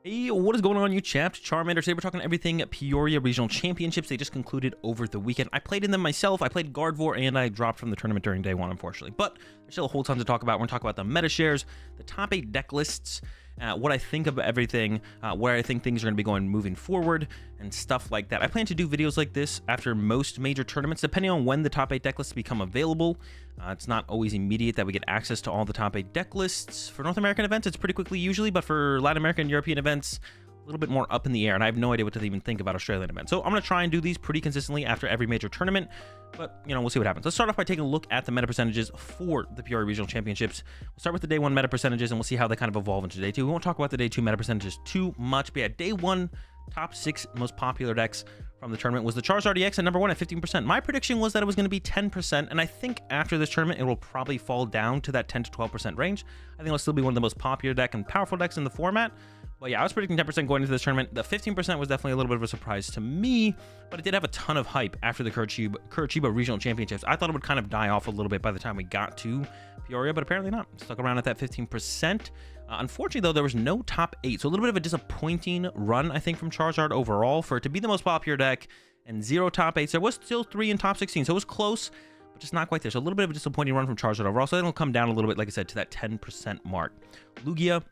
Hey, what is going on, you chaps? Charmander. Today we're talking everything Peoria Regional Championships. They just concluded over the weekend. I played in them myself. I played Gardevoir, and I dropped from the tournament during day one, unfortunately. But there's still a whole ton to talk about. We're going to talk about the meta shares, the top 8 deck lists, what I think of everything, where I think things are going to be going moving forward, and stuff like that. I plan to do videos like this after most major tournaments, depending on when the top 8 deck lists become available. It's not always immediate that we get access to all the top 8 deck lists. For North American events, it's pretty quickly usually, but for Latin American and European events, a little bit more up in the air, and I have no idea what to even think about Australian events. So I'm going to try and do these pretty consistently after every major tournament, but, you know, we'll see what happens. Let's start off by taking a look at the meta percentages for the Peoria Regional Championships. We'll start with the day 1 meta percentages, and we'll see how they kind of evolve into day 2. We won't talk about the day 2 meta percentages too much, but yeah, day 1, top 6 most popular decks from the tournament was the Charizard EX at number 1 at 15%. My prediction was that it was going to be 10%, and I think after this tournament, it will probably fall down to that 10 to 12% range. I think it'll still be one of the most popular deck and powerful decks in the format. But yeah, I was predicting 10% going into this tournament. The 15% was definitely a little bit of a surprise to me, but it did have a ton of hype after the Curitiba Regional Championships. I thought it would kind of die off a little bit by the time we got to Peoria, but apparently not. Stuck around at that 15%. Unfortunately, though, there was no top 8, so a little bit of a disappointing run, I think, from Charizard overall. For it to be the most popular deck and 0 top 8s, there was still 3 in top 16, so it was close, but just not quite there. So a little bit of a disappointing run from Charizard overall, so it'll come down a little bit, like I said, to that 10% mark. Lugia,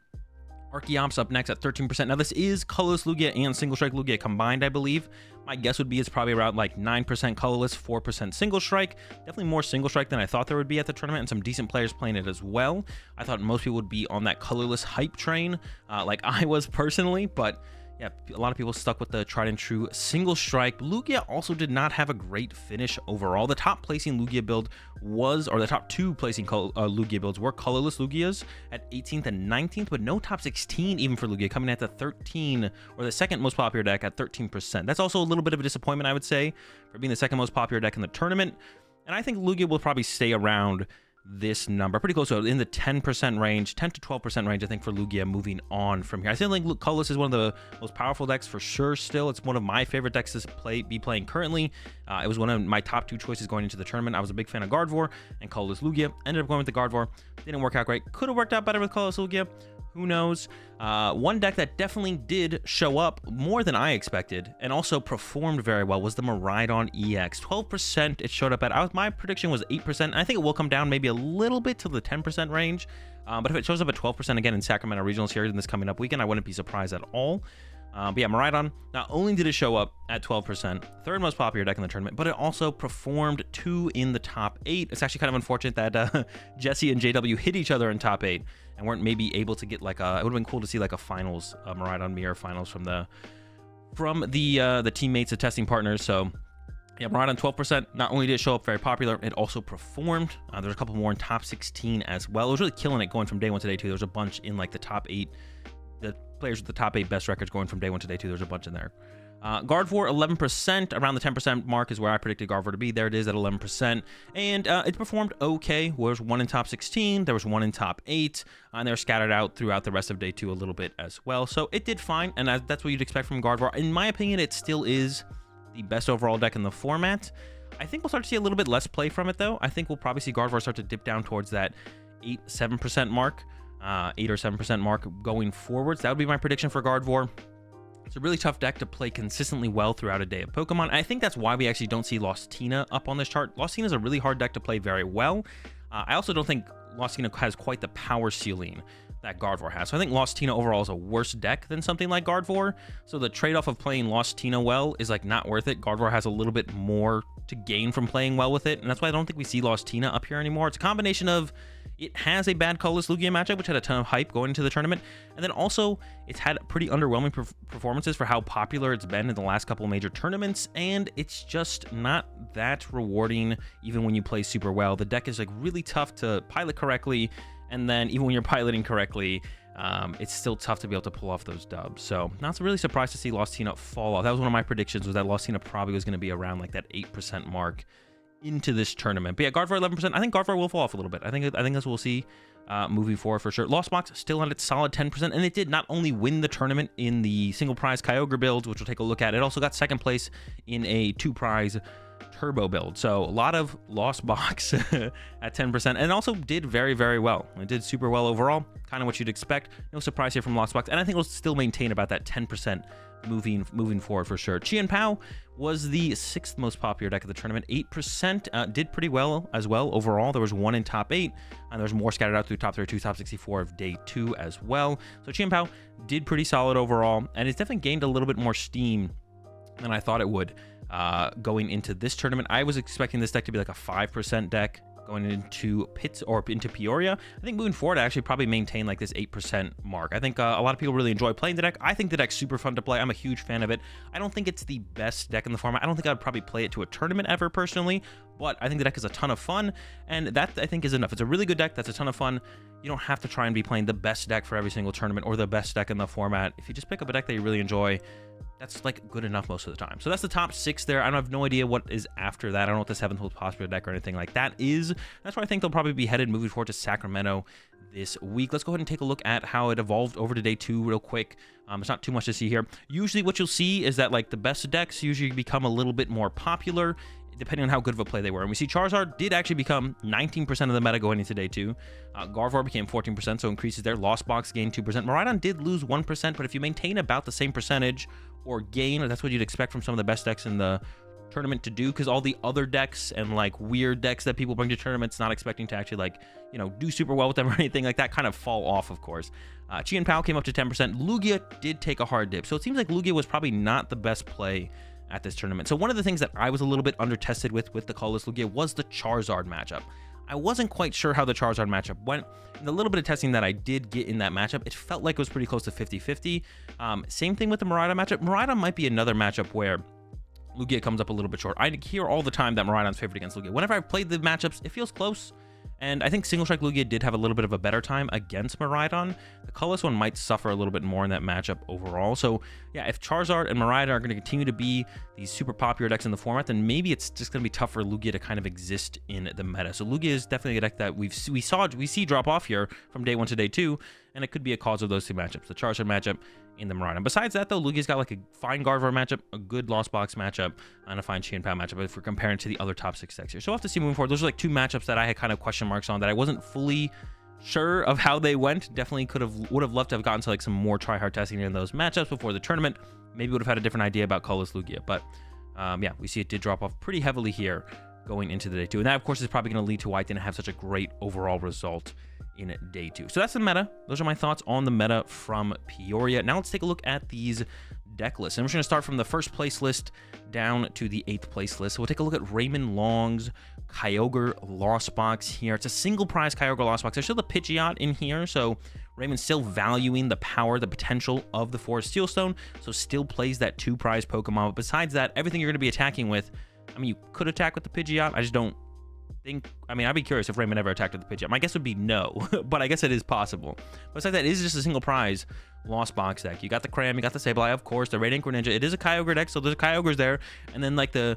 Archeops up next at 13%. Now, this is colorless Lugia and single strike Lugia combined, I believe. My guess would be it's probably around like 9% colorless, 4% single strike. Definitely more single strike than I thought there would be at the tournament, and some decent players playing it as well. I thought most people would be on that colorless hype train, like I was personally, but yeah, a lot of people stuck with the tried and true single strike. Lugia also did not have a great finish overall. The top placing Lugia build was, or the top 2 placing Lugia builds were colorless Lugias at 18th and 19th, but no top 16 even for Lugia, coming at the 13, or the second most popular deck at 13%. That's also a little bit of a disappointment, I would say, for being the second most popular deck in the tournament. And I think Lugia will probably stay around this number, pretty close to in the 10% range, 10 to 12% range, I think, for Lugia moving on from here. I still think colorless is one of the most powerful decks for sure. Still, it's one of my favorite decks to be playing currently. It was one of my top 2 choices going into the tournament. I was a big fan of Gardevoir and colorless Lugia. Ended up going with the Gardevoir. Didn't work out great. Could have worked out better with colorless Lugia. Who knows? One deck that definitely did show up more than I expected and also performed very well was the Miraidon EX. 12% it showed up at. My prediction was 8%. I think it will come down maybe a little bit to the 10% range. But if it shows up at 12% again in Sacramento Regionals here in this coming up weekend, I wouldn't be surprised at all. But yeah, Miraidon, not only did it show up at 12%, third most popular deck in the tournament, but it also performed 2 in the top 8. It's actually kind of unfortunate that Jesse and JW hit each other in top 8 and weren't maybe able to get like a, it would have been cool to see like a finals, Miraidon Mirror finals from the teammates of testing partners. So yeah, Miraidon 12%. Not only did it show up very popular, it also performed. There's a couple more in top 16 as well. It was really killing it going from day 1 to day 2. There was a bunch in like the top 8. The players with the top 8 best records going from day 1 to day 2. There's a bunch in there. Gardevoir 11%, around the 10% mark is where I predicted Gardevoir to be. There it is at 11%, and it performed okay. There was 1 in top 16, there was 1 in top 8, and they're scattered out throughout the rest of day 2 a little bit as well. So it did fine, and that's what you'd expect from Gardevoir. In my opinion, it still is the best overall deck in the format. I think we'll start to see a little bit less play from it, though. I think we'll probably see Gardevoir start to dip down towards that 7% mark. 8 or 7% mark going forwards. That would be my prediction for Gardevoir. It's a really tough deck to play consistently well throughout a day of Pokemon. I think that's why we actually don't see Lost Tina up on this chart. Lost Tina is a really hard deck to play very well. I also don't think Lost Tina has quite the power ceiling that Gardevoir has. So I think Lost Tina overall is a worse deck than something like Gardevoir. So the trade-off of playing Lost Tina well is like not worth it. Gardevoir has a little bit more to gain from playing well with it, and that's why I don't think we see Lost Tina up here anymore. It's a combination of it has a bad colorless Lugia matchup, which had a ton of hype going into the tournament, and then also it's had pretty underwhelming performances for how popular it's been in the last couple of major tournaments, and it's just not that rewarding even when you play super well. The deck is like really tough to pilot correctly, and then even when you're piloting correctly, it's still tough to be able to pull off those dubs. So not really surprised to see Lost Tina fall off. That was one of my predictions, was that Lost Tina probably was going to be around like that 8% mark into this tournament. But yeah, Gardevoir 11%. I think Gardevoir will fall off a little bit. I think that's what we'll see moving forward for sure. Lost Box still at its solid 10%, and it did not only win the tournament in the single prize Kyogre builds, which we'll take a look at. It also got second place in a 2 prize turbo build. So a lot of lost box at 10%, and also did very, very well. It did super well overall, kind of what you'd expect. No surprise here from lost box, and I think we'll still maintain about that 10% moving forward for sure. Chi and Pow was the 6th most popular deck of the tournament. 8% did pretty well as well overall. There was 1 in top 8, and there's more scattered out through top 32, top 64 of day 2 as well. So Chi and Pow did pretty solid overall, and it's definitely gained a little bit more steam than I thought it would going into this tournament. I was expecting this deck to be like a 5% deck going into into Peoria. I think moving forward, I actually probably maintain like this 8% mark. I think a lot of people really enjoy playing the deck. I think the deck's super fun to play. I'm a huge fan of it. I don't think it's the best deck in the format. I don't think I'd probably play it to a tournament ever personally, but I think the deck is a ton of fun, and that I think is enough. It's a really good deck that's a ton of fun. You don't have to try and be playing the best deck for every single tournament or the best deck in the format. If you just pick up a deck that you really enjoy, that's like good enough most of the time. So that's the top 6 there. I have no idea what is after that. I don't know what the 7th most popular deck or anything like that is. That's where I think they'll probably be headed moving forward to Sacramento this week. Let's go ahead and take a look at how it evolved over to day 2 real quick. There's not too much to see here. Usually what you'll see is that like the best decks usually become a little bit more popular depending on how good of a play they were. And we see Charizard did actually become 19% of the meta going into day 2. Gardevoir became 14%, so increases there. Lost Box gained 2%. Miraidon did lose 1%, but if you maintain about the same percentage or gain, that's what you'd expect from some of the best decks in the tournament to do, because all the other decks and like weird decks that people bring to tournaments not expecting to actually like, you know, do super well with them or anything like that kind of fall off, of course. Chi and Pow came up to 10%. Lugia did take a hard dip, so it seems like Lugia was probably not the best play at this tournament. So one of the things that I was a little bit under-tested with the colorless Lugia was the Charizard matchup. I wasn't quite sure how the Charizard matchup went. In the little bit of testing that I did get in that matchup, it felt like it was pretty close to 50-50. Same thing with the Miraidon matchup. Miraidon might be another matchup where Lugia comes up a little bit short. I hear all the time that Miraidon's favored against Lugia. Whenever I've played the matchups, it feels close. And I think Single Strike Lugia did have a little bit of a better time against Miraidon. The colorless one might suffer a little bit more in that matchup overall. So yeah, if Charizard and Miraidon are going to continue to be these super popular decks in the format, then maybe it's just going to be tough for Lugia to kind of exist in the meta. So Lugia is definitely a deck that we see drop off here from day 1 to day 2, and it could be a cause of those 2 matchups, the Charizard matchup in the Miraidon. Besides that, though, Lugia's got like a fine Gardevoir matchup, a good Lost Box matchup, and a fine Chi and Pow matchup if we're comparing to the other top 6 decks here. So we'll have to see moving forward. Those are like 2 matchups that I had kind of question marks on, that I wasn't fully sure of how they went. Definitely would have loved to have gotten to like some more try-hard testing in those matchups before the tournament. Maybe would have had a different idea about colorless Lugia. But yeah, we see it did drop off pretty heavily here going into the day 2. And that, of course, is probably going to lead to why it didn't have such a great overall result in day 2. So that's the meta. Those are my thoughts on the meta from Peoria. Now let's take a look at these deck lists. And we're just going to start from the 1st place list down to the 8th place list. So we'll take a look at Raymond Long's Kyogre Lost Box here. It's a single prize Kyogre Lost Box. There's still the Pidgeot in here, so Raymond's still valuing the power, the potential of the Forest Steel Stone, so still plays that 2 prize Pokemon. But besides that, everything you're going to be attacking with, I mean, you could attack with the Pidgeot. I just don't think, I mean, I'd be curious if Raymond ever attacked with the Pidgeot. My guess would be no, but I guess it is possible. Besides that, it is just a single prize Lost Box deck. You got the Cram, you got the Sableye, of course, the Radiant Greninja. It is a Kyogre deck, so there's Kyogres there. And then like the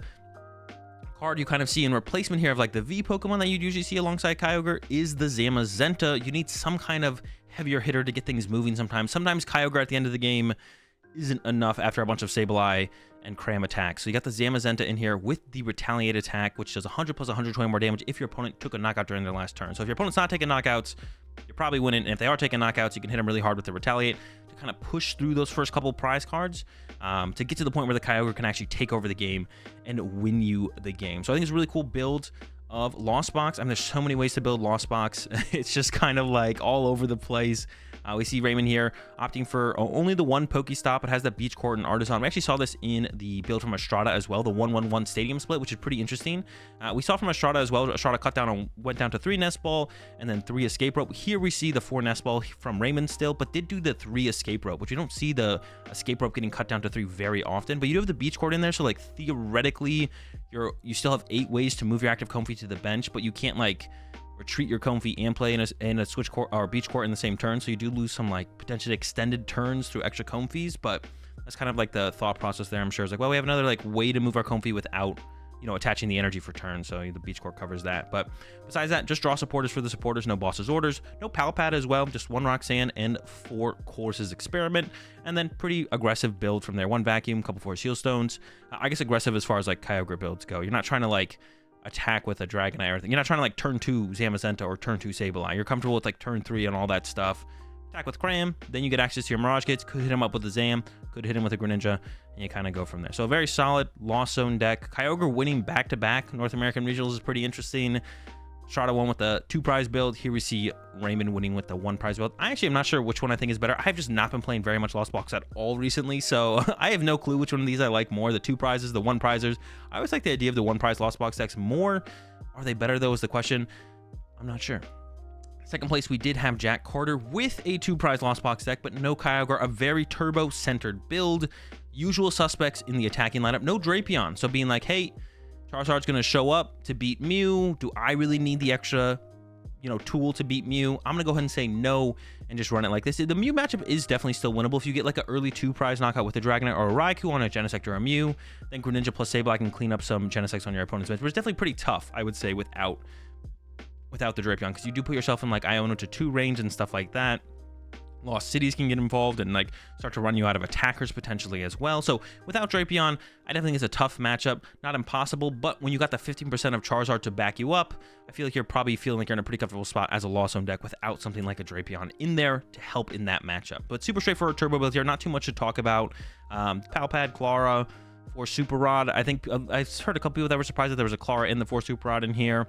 card you kind of see in replacement here of like the V Pokemon that you'd usually see alongside Kyogre is the Zamazenta. You need some kind of heavier hitter to get things moving sometimes. Sometimes Kyogre at the end of the game isn't enough after a bunch of Sableye and Cram attacks. So you got the Zamazenta in here with the Retaliate attack, which does 100 plus 120 more damage if your opponent took a knockout during their last turn. So if your opponent's not taking knockouts, you're probably winning. And if they are taking knockouts, you can hit them really hard with the Retaliate to kind of push through those first couple prize cards to get to the point where the Kyogre can actually take over the game and win you the game. So I think it's a really cool build of Lost Box. I mean, there's so many ways to build Lost Box. It's just kind of like all over the place. We see Raymond here opting for only the 1 Pokestop. It has that Beach Court and Artisan. We actually saw this in the build from Estrada as well, the 1-1-1 stadium split, which is pretty interesting. We saw from Estrada as well, Estrada cut down and went down to 3 Nest Ball and then 3 Escape Rope. Here we see the 4 Nest Ball from Raymond still, but did do the 3 Escape Rope, which you don't see the Escape Rope getting cut down to 3 very often, but you do have the Beach Court in there, so like theoretically, you still have 8 ways to move your active Comfey to the bench, but you can't like retreat your Comfey and play in a switch court or beach court in the same turn, so you do lose some like potentially extended turns through extra Comfeys. But that's kind of like the thought process there. I'm sure it's like, well, we have another like way to move our Comfey without you know, attaching the energy for turn, so the beach court covers that. But besides that, just draw supporters for the supporters, no boss's orders, no pal pad as well, just 1 Roxanne and 4 courses experiment, and then pretty aggressive build from there. 1 vacuum, couple 4 shield stones. I guess aggressive as far as like Kyogre builds go. You're not trying to like attack with a Dragonite or anything. You're not trying to like turn 2 Zamazenta or turn 2 Sableye. You're comfortable with like turn 3 and all that stuff. Attack with Cram, then you get access to your Mirage Kits, could hit him up with a Zam, could hit him with a Greninja, and you kind of go from there. So a very solid Lost Zone deck. Kyogre winning back-to-back North American Regionals is pretty interesting. Strata won with the 2 prize build. Here we see Raymond winning with the 1 prize build. I actually am not sure which one I think is better. I've just not been playing very much Lost Box at all recently, so I have no clue which one of these I like more. The 2 prizes, the 1 prizers. I always like the idea of the 1 prize Lost Box decks more. Are they better though is the question. I'm not sure. Second place, we did have Jack Carter with a 2 prize Lost Box deck, but no Kyogre, a very turbo-centered build. Usual suspects in the attacking lineup, no Drapion. So being like, hey, Charizard's going to show up to beat Mew. Do I really need the extra, you know, tool to beat Mew? I'm going to go ahead and say no and just run it like this. The Mew matchup is definitely still winnable. If you get like an early 2 prize knockout with a Dragonite or a Raikou on a Genesect or a Mew, then Greninja plus Sableye can clean up some Genesects on your opponent's bench. But it's definitely pretty tough, I would say, without the Drapion, because you do put yourself in like Iono to 2 range and stuff like that. Lost Cities can get involved and like start to run you out of attackers potentially as well. So without Drapion, I definitely think it's a tough matchup. Not impossible, but when you got the 15% of Charizard to back you up, I feel like you're probably feeling like you're in a pretty comfortable spot as a Lost Zone deck without something like a Drapion in there to help in that matchup. But super straightforward turbo build here, not too much to talk about. Palpad, Clara, 4 Super Rod. I think I've heard a couple people that were surprised that there was a Clara in the 4 Super Rod in here.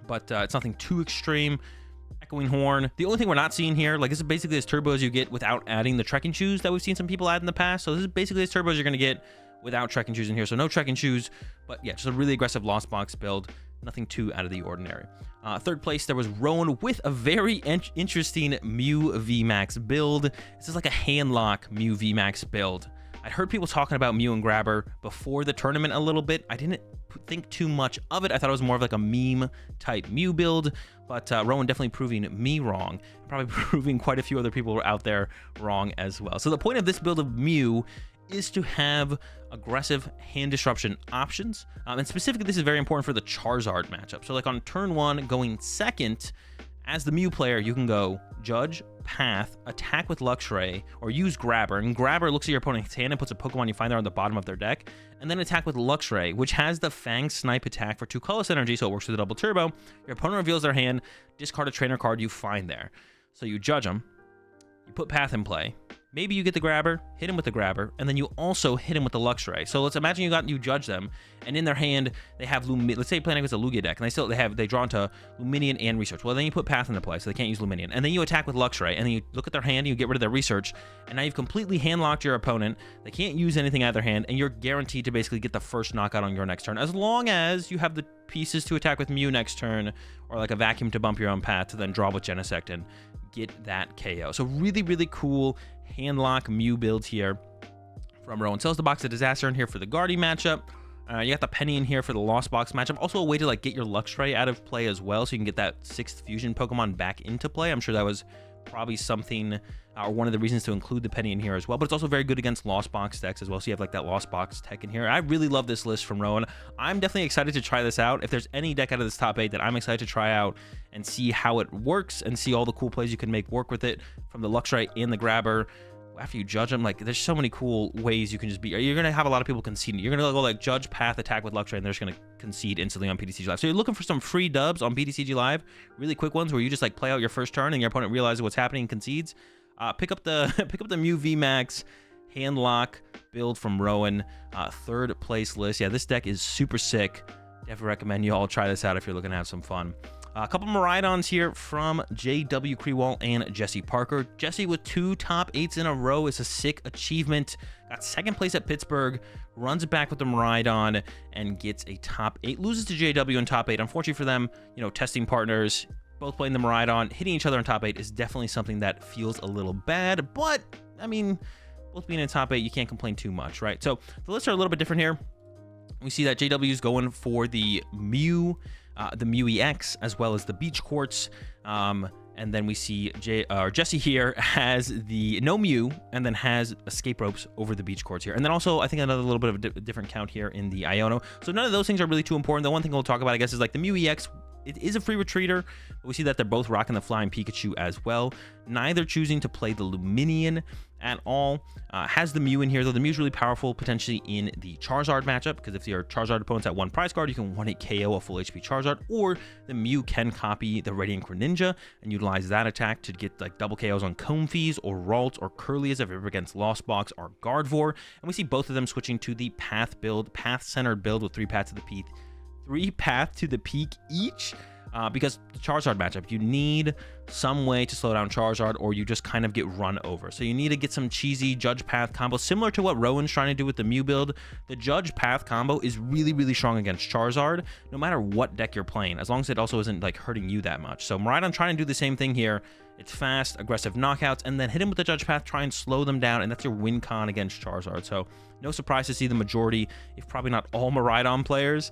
But it's nothing too extreme. Echoing Horn. The only thing we're not seeing here, like this is basically as turbo as you get without adding the trekking shoes that we've seen some people add in the past. So this is basically as turbo as you're going to get without trekking shoes in here. So no trekking shoes, but yeah, just a really aggressive Lost Box build. Nothing too out of the ordinary. Third place, there was Rowan with a very interesting Mew Vmax build. This is like a handlock Mew Vmax build. I'd heard people talking about Mew and Grabber before the tournament a little bit. I didn't think too much of it. I thought it was more of like a meme type Mew build, but Rowan definitely proving me wrong. Probably proving quite a few other people out there wrong as well. So the point of this build of Mew is to have aggressive hand disruption options. And specifically, this is very important for the Charizard matchup. So like on turn 1, going second, as the Mew player, you can go Judge, Path, attack with Luxray, or use Grabber. And Grabber looks at your opponent's hand and puts a Pokemon you find there on the bottom of their deck. And then attack with Luxray, which has the Fang Snipe attack for 2 colorless energy, so it works with a double turbo. Your opponent reveals their hand, discard a trainer card you find there. So you judge them, you put Path in play. Maybe you get the Grabber, hit him with the Grabber, and then you also hit him with the Luxray. So let's imagine you judge them, and in their hand they have let's say playing against a Lugia deck, and they draw into Luminion and Research. Well, then you put Path into play, so they can't use Luminion, and then you attack with Luxray, and then you look at their hand, and you get rid of their Research, and now you've completely handlocked your opponent. They can't use anything out of their hand, and you're guaranteed to basically get the first knockout on your next turn, as long as you have the pieces to attack with Mew next turn, or like a Vacuum to bump your own Path to then draw with Genesect and get that KO. So really, really cool handlock Mew builds here from Rowan. Sells the box of Disaster in here for the Guardy matchup. You got the Penny in here for the Lost Box matchup. Also a way to like get your Luxray out of play as well, so you can get that 6th fusion Pokemon back into play. I'm sure that was probably something or one of the reasons to include the Penny in here as well. But it's also very good against Lost Box decks as well, so you have like that Lost Box tech in here. I really love this list from Rowan. I'm definitely excited to try this out. If there's any deck out of this top 8 that I'm excited to try out and see how it works and see all the cool plays you can make work with it, from the Luxray and the Grabber, after you judge them, like there's so many cool ways you can just be. You're gonna have a lot of people conceding. You're gonna go like Judge, Path, attack with Luxray, and they're just gonna concede instantly on PTCG Live. So you're looking for some free dubs on PTCG Live, really quick ones where you just like play out your first turn and your opponent realizes what's happening and concedes. Pick up the Mew Vmax handlock build from Rowan. 3rd place list. Yeah, this deck is super sick. Definitely recommend you all try this out if you're looking to have some fun. A couple Miraidons here from JW Krewall and Jesse Parker. Jesse with 2 top 8s in a row is a sick achievement. Got 2nd place at Pittsburgh, runs it back with the Miraidon, and gets a top 8. Loses to JW in top 8. Unfortunately for them, you know, testing partners, both playing the Miraidon, hitting each other in top 8 is definitely something that feels a little bad. But, I mean, both being in top 8, you can't complain too much, right? So the lists are a little bit different here. We see that JW is going for the Mew EX, as well as the Beach Quartz. And then we see Jesse here has the no Mew and then has escape ropes over the beach courts here. And then also, I think another little bit of a different count here in the Iono. So none of those things are really too important. The one thing we'll talk about, I guess, is like the Mew EX. It is a free retreater, but we see that they're both rocking the Flying Pikachu as well. Neither choosing to play the Luminion at all. Has the Mew in here, though. The Mew's really powerful potentially in the Charizard matchup, because if your Charizard opponent's at 1 prize card, you can 1-hit KO a full HP Charizard, or the Mew can copy the Radiant Greninja and utilize that attack to get like double KOs on Comfeys or Ralts or Curlies if you're against Lost Box or Gardevoir. And we see both of them switching to the path build, path-centered build with 3 paths to the peak. 3 path to the peak each, because the Charizard matchup, you need some way to slow down Charizard, or you just kind of get run over. So you need to get some cheesy Judge Path combo, similar to what Rowan's trying to do with the Mew build. The Judge Path combo is really, really strong against Charizard, no matter what deck you're playing, as long as it also isn't like hurting you that much. So Miraidon trying to do the same thing here. It's fast, aggressive knockouts, and then hit him with the Judge Path, try and slow them down, and that's your win con against Charizard. So no surprise to see the majority, if probably not all Miraidon players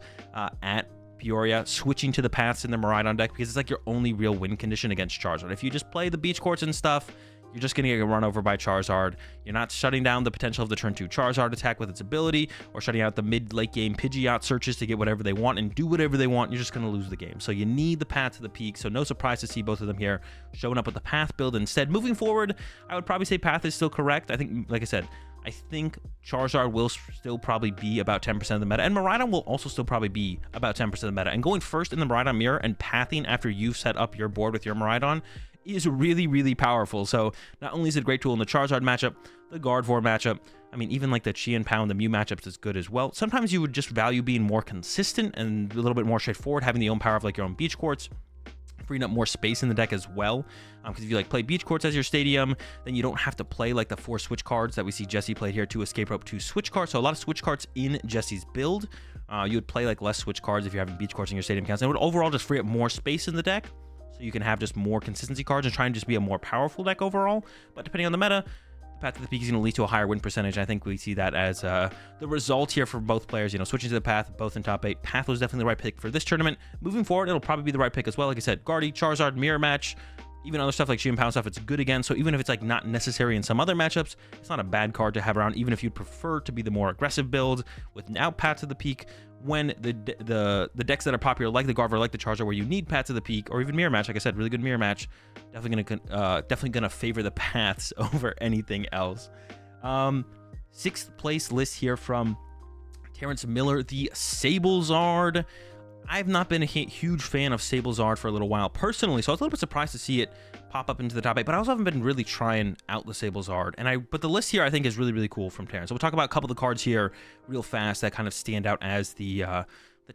at Peoria switching to the paths in the Miraidon deck, because it's like your only real win condition against Charizard. If you just play the beach courts and stuff, you're just going to get run over by Charizard. You're not shutting down the potential of the turn 2 Charizard attack with its ability, or shutting out the mid-late game Pidgeot searches to get whatever they want and do whatever they want. You're just going to lose the game. So you need the path to the peak. So no surprise to see both of them here showing up with the path build instead. Moving forward, I would probably say path is still correct. I think, like I said, I think Charizard will still probably be about 10% of the meta, and Miraidon will also still probably be about 10% of the meta. And going first in the Miraidon mirror and pathing after you've set up your board with your Miraidon is really, really powerful. So not only is it a great tool in the Charizard matchup, the Gardevoir matchup, I mean, even like the Chi and Pound, the Mew matchups is good as well. Sometimes you would just value being more consistent and a little bit more straightforward, having the own power of like your own beach courts, freeing up more space in the deck as well, because if you like play beach courts as your stadium, then you don't have to play like the 4 switch cards that we see Jesse played here, 2 escape rope, 2 switch cards. So a lot of switch cards in Jesse's build. You would play like less switch cards if you're having beach courts in your stadium counts, and it would overall just free up more space in the deck, so you can have just more consistency cards and try and just be a more powerful deck overall. But depending on the meta, Path to the Peak is going to lead to a higher win percentage. I think we see that as the result here for both players. You know, switching to the Path, both in top 8. Path was definitely the right pick for this tournament. Moving forward, it'll probably be the right pick as well. Like I said, Guardy, Charizard, Mirror Match, even other stuff like Chi and Pound stuff, it's good again. So even if it's like not necessary in some other matchups, it's not a bad card to have around, even if you'd prefer to be the more aggressive build without Path to the Peak. When the decks that are popular, like the Gardevoir, like the Charizard, where you need Path to the Peak, or even Mirror Match, like I said, really good Mirror Match, definitely gonna favor the paths over anything else. 6th place list here from Terrence Miller, the Sablezard. I've not been a huge fan of Sablezard for a little while personally, so I was a little bit surprised to see it pop up into the top 8, but I also haven't been really trying out the Sablezard. But the list here I think is really, really cool from Terrence. So we'll talk about a couple of the cards here real fast that kind of stand out as the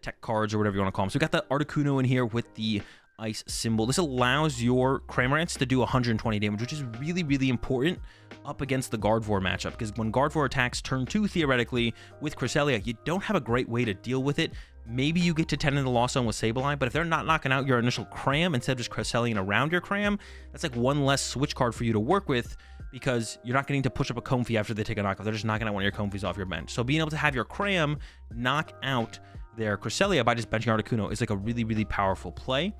tech cards or whatever you want to call them. So we got the Articuno in here with the ice symbol. This allows your Cramorants to do 120 damage, which is really, really important up against the Gardevoir matchup, because when Gardevoir attacks turn 2, theoretically, with Cresselia, you don't have a great way to deal with it. Maybe you get to 10 in the Lost Zone with Sableye, but if they're not knocking out your initial Cram instead of just Cresselian around your Cram, that's like one less switch card for you to work with, because you're not getting to push up a Comfey after they take a knockoff. They're just knocking out one of your Comfeys off your bench. So being able to have your Cram knock out their Cresselia by just benching Articuno is like a really, really powerful play.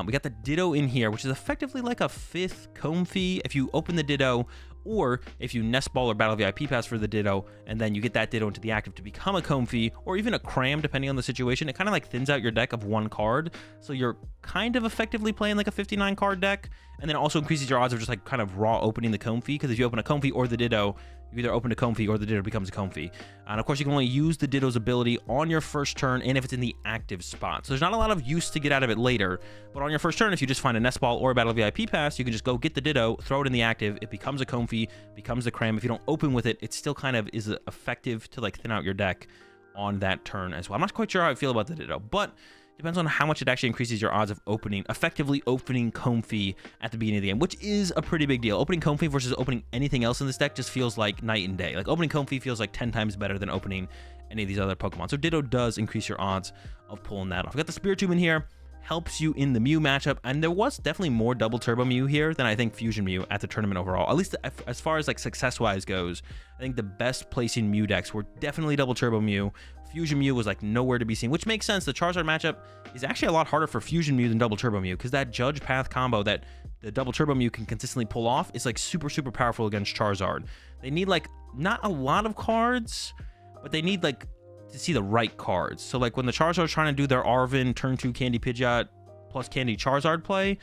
We got the Ditto in here, which is effectively like a 5th Comfey. If you open the Ditto, or if you Nest Ball or Battle VIP Pass for the Ditto, and then you get that Ditto into the active to become a Comfey, or even a Cram, depending on the situation, it kind of like thins out your deck of 1 card. So you're kind of effectively playing like a 59 card deck, and then it also increases your odds of just like kind of raw opening the Comfey, because if you open a Comfey or the Ditto, you either open a Comfey or the Ditto becomes a Comfey. And of course, you can only use the Ditto's ability on your first turn, and if it's in the active spot. So there's not a lot of use to get out of it later, but on your first turn, if you just find a Nest Ball or a Battle VIP Pass, you can just go get the Ditto, throw it in the active, it becomes a Comfey, becomes the Cram. If you don't open with it, it still kind of is effective to like thin out your deck on that turn as well. I'm not quite sure how I feel about the Ditto, but depends on how much it actually increases your odds of effectively opening Comfey at the beginning of the game, which is a pretty big deal. Opening Comfey versus opening anything else in this deck just feels like night and day. Like opening Comfey feels like 10 times better than opening any of these other Pokemon. So Ditto does increase your odds of pulling that off. We got the Spiritomb in here, helps you in the Mew matchup, and there was definitely more double turbo Mew here than I think Fusion Mew at the tournament overall. At least as far as like success wise goes, I think the best placing Mew decks were definitely double turbo Mew. Fusion Mew was like nowhere to be seen, which makes sense. The Charizard matchup is actually a lot harder for Fusion Mew than double turbo Mew, because that Judge Path combo, that the double turbo Mew can consistently pull off is like super powerful against Charizard. They need like not a lot of cards, but they need like to see the right cards. So like when the Charizard's trying to do their Arvin turn 2 Candy Pidgeot plus Candy Charizard play,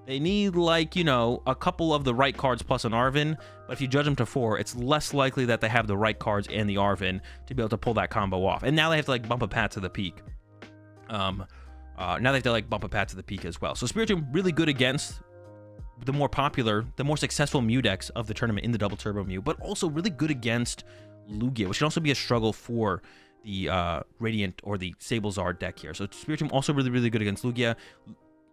they need like, you know, a couple of the right cards plus an Arvin. But if you judge them to 4, it's less likely that they have the right cards and the Arvin to be able to pull that combo off. And now they have to like bump a pat to the peak. Now they have to like bump a pat to the peak as well. So Spiritomb really good against the more popular, the more successful Mew decks of the tournament in the double turbo Mew, but also really good against Lugia, which can also be a struggle for the Radiant or the Sablezard deck here. So Spiritomb also really good against Lugia.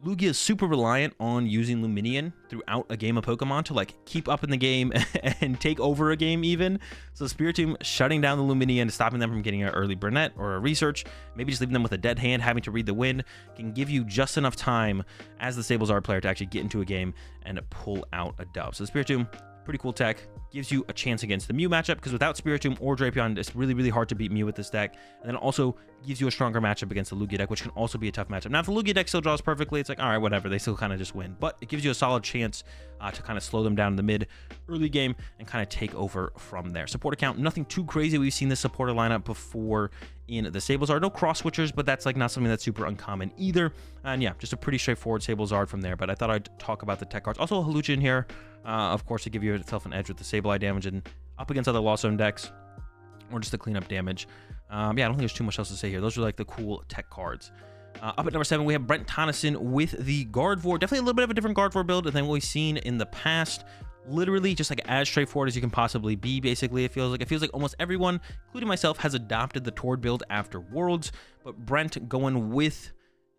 Lugia is super reliant on using Lumineon throughout a game of Pokemon to like keep up in the game and take over a game even. So Spiritomb shutting down the Lumineon, stopping them from getting an early Burnett or a Research, maybe just leaving them with a dead hand, having to read the wind, can give you just enough time as the Sablezard player to actually get into a game and pull out a dub. So Spiritomb, pretty cool tech, gives you a chance against the Mew matchup, because without Spiritomb or Drapion, it's really hard to beat Mew with this deck. And then also gives you a stronger matchup against the Lugia deck, which can also be a tough matchup. Now, if the Lugia deck still draws perfectly, it's like, all right, whatever, they still kind of just win. But it gives you a solid chance to kind of slow them down in the mid early game and kind of take over from there. Support account, nothing too crazy. We've seen this supporter lineup before in the Sablezard. No cross switchers, but that's like not something that's super uncommon either. And yeah, just a pretty straightforward Sablezard from there. But I thought I'd talk about the tech cards. Also a Hawlucha in here, of course, to give yourself an edge with the Sableye damage and up against other Lost Zone decks, or just to clean up damage. Yeah, I don't think there's too much else to say here. Those are like the cool tech cards. Up at number 7, we have Brent Tonneson with the Gardevoir. Definitely a little bit of a different Gardevoir build than what we've seen in the past. Literally just like as straightforward as you can possibly be, basically. It feels like almost everyone, including myself, has adopted the Tord build after Worlds, but Brent going with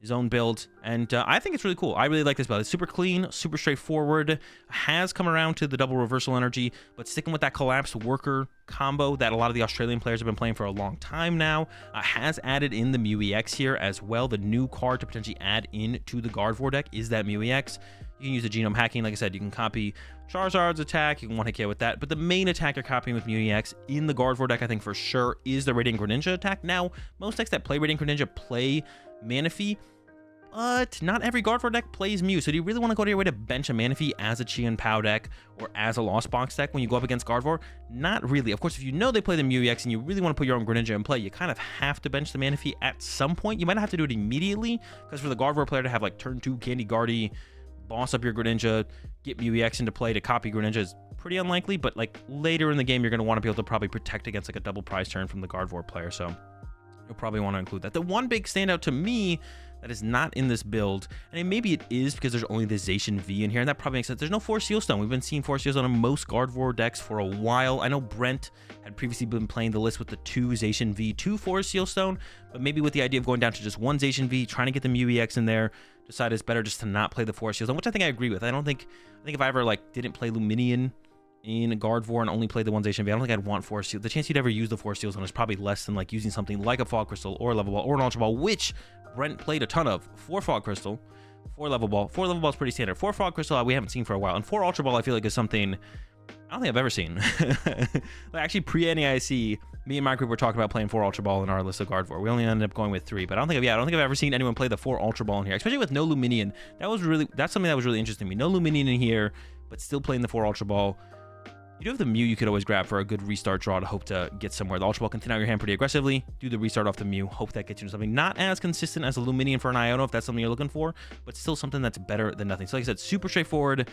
his own build, and I think it's really cool. I really like this build. It's super clean, super straightforward, has come around to the double reversal energy, but sticking with that collapsed worker combo that a lot of the Australian players have been playing for a long time now, has added in the Mew EX here as well. The new card to potentially add into the Gardevoir deck is that Mew EX. You can use the genome hacking. Like I said, you can copy Charizard's attack. You can one-hit KO with that. But the main attack you're copying with Mew EX in the Gardevoir deck, I think for sure, is the Radiant Greninja attack. Now, most decks that play Radiant Greninja play Manaphy, but not every Gardevoir deck plays Mew. So do you really want to go to your way to bench a Manaphy as a Chi and Pow deck or as a Lost Box deck when you go up against Gardevoir? Not really. Of course, if you know they play the Mew EX and you really want to put your own Greninja in play, you kind of have to bench the Manaphy at some point. You might not have to do it immediately, because for the Gardevoir player to have like turn 2 Candy Guardy, boss up your Greninja, get Mew EX into play to copy Greninja is pretty unlikely, but like later in the game, you're going to want to be able to probably protect against like a double prize turn from the Gardevoir player, so you'll probably want to include that. The one big standout to me that is not in this build, and maybe it is because there's only the Zacian V in here, and that probably makes sense. There's no Force Seal Stone. We've been seeing Force Seal Stone on most Gardevoir decks for a while. I know Brent had previously been playing the list with the 2 Zacian V, 2 Force Seal Stone, but maybe with the idea of going down to just 1 Zacian V, trying to get the Mew EX in there, decided it's better just to not play the Force Seal Stone, which I think I agree with. I think if I ever like didn't play Lumineon in Gardevoir and only played the 1 Zacian V, I don't think I'd want Force Seal. The chance you'd ever use the Force Seal Stone is probably less than like using something like a Fog Crystal or a Level Ball or an Ultra Ball, which Brent played a ton of. 4 Fog Crystal, 4 Level Ball. 4 Level Ball is pretty standard. 4 Fog Crystal we haven't seen for a while, and 4 Ultra Ball I feel like is something I don't think I've ever seen. Like actually pre-NAIC, me and my group were talking about playing 4 Ultra Ball in our list of Gardevoir. We only ended up going with 3, but I don't think I've ever seen anyone play the 4 Ultra Ball in here, especially with no Lumineon. That's something that was really interesting to me. No Lumineon in here, but still playing the 4 Ultra Ball. You do have the Mew you could always grab for a good restart draw to hope to get somewhere. The Ultra Ball can thin out your hand pretty aggressively, do the restart off the Mew, hope that gets you into something not as consistent as a Lumineon for an Iono if that's something you're looking for, but still something that's better than nothing. So like I said, super straightforward,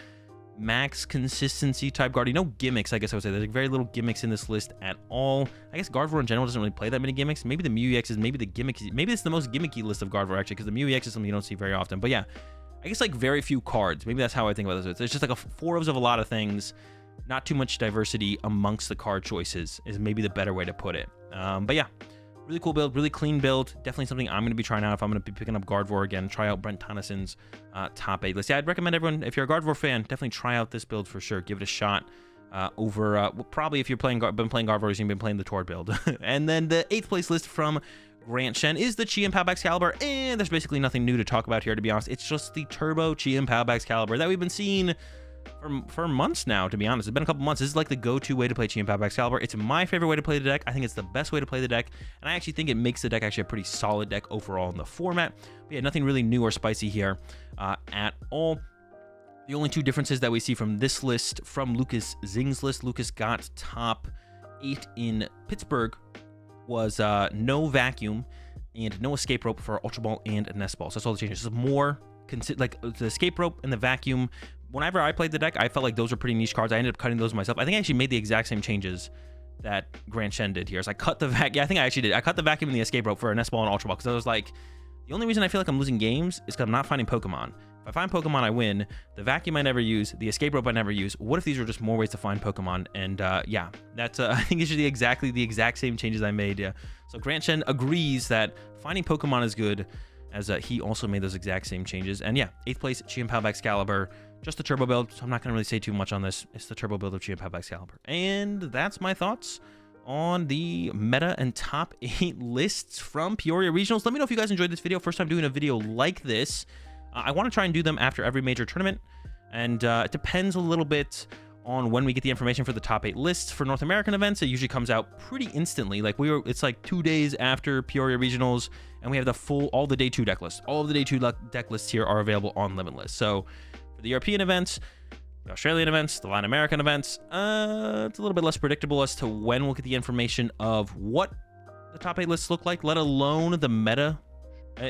max consistency type Guardian. No gimmicks, I guess I would say. There's like very little gimmicks in this list at all. I guess Gardevoir in general doesn't really play that many gimmicks. Maybe the Mew EX is maybe it's the most gimmicky list of Gardevoir actually, because the Mew EX is something you don't see very often. But yeah, I guess like very few cards. Maybe that's how I think about this. It's just like a 4 of a lot of things. Not too much diversity amongst the card choices is maybe the better way to put it. But yeah, really cool build, really clean build. Definitely something I'm going to be trying out if I'm going to be picking up Gardevoir again. Try out Brent Tonneson's top 8 list. Yeah, I'd recommend everyone, if you're a Gardevoir fan, definitely try out this build for sure. Give it a shot over, probably if you're been playing Gardevoir, you've been playing the Tord build. And then the 8th place list from Grant Shen is the Chi and Pow Excalibur, and there's basically nothing new to talk about here, to be honest. It's just the Turbo Chi and Pow Excalibur that we've been seeing for months now, to be honest. It's been a couple months. This is like the go-to way to play Chi and Pow Excalibur. It's my favorite way to play the deck. I think it's the best way to play the deck, and I actually think it makes the deck actually a pretty solid deck overall in the format. But yeah, nothing really new or spicy here at all. The only two differences that we see from this list, from Lucas Zing's list, Lucas got top 8 in Pittsburgh, was no vacuum and no escape rope for Ultra Ball and Nest Ball. So that's all the changes. It's more like the escape rope and the vacuum. Whenever I played the deck, I felt like those were pretty niche cards. I ended up cutting those myself. I think I actually made the exact same changes that Grand Shen did here. So I cut the vacuum. Yeah, I think I actually did. I cut the vacuum and the escape rope for a Nest Ball and Ultra Ball because I was like, the only reason I feel like I'm losing games is because I'm not finding Pokemon. If I find Pokemon, I win. The vacuum I never use. The escape rope I never use. What if these were just more ways to find Pokemon? And yeah, that's I think it's just exactly the exact same changes I made. Yeah. So Grant Shen agrees that finding Pokemon is good, as he also made those exact same changes. And yeah, 8th place, Chi-Power Excalibur. Just the turbo build, so I'm not going to really say too much on this. It's the turbo build of Chi-Power Excalibur. And that's my thoughts on the meta and top 8 lists from Peoria Regionals. Let me know if you guys enjoyed this video. First time doing a video like this. I want to try and do them after every major tournament, and it depends a little bit on when we get the information for the top 8 lists. For North American events, it usually comes out pretty instantly. Like it's like 2 days after Peoria Regionals, and we have the all the day 2 deck lists. All of the day 2 deck lists here are available on Limitless. So for the European events, the Australian events, the Latin American events, it's a little bit less predictable as to when we'll get the information of what the top 8 lists look like, let alone the meta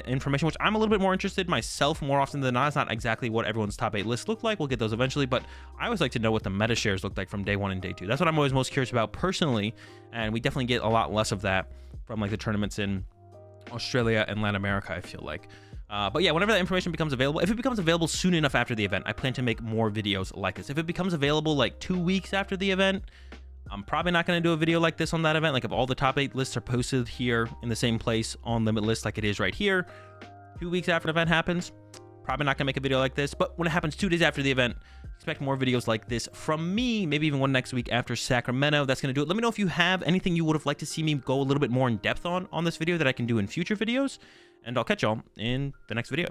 information, which I'm a little bit more interested myself more often than not. It's not exactly what everyone's top 8 lists look like. We'll get those eventually, but I always like to know what the meta shares look like from day 1 and day 2. That's what I'm always most curious about personally, and we definitely get a lot less of that from like the tournaments in Australia and Latin America, I feel like. But yeah, whenever that information becomes available, if it becomes available soon enough after the event, I plan to make more videos like this. If it becomes available like 2 weeks after the event, I'm probably not going to do a video like this on that event. Like if all the top 8 lists are posted here in the same place on Limitless like it is right here, 2 weeks after the event happens, probably not going to make a video like this. But when it happens 2 days after the event, expect more videos like this from me, maybe even one next week after Sacramento. That's going to do it. Let me know if you have anything you would have liked to see me go a little bit more in depth on this video that I can do in future videos. And I'll catch y'all in the next video.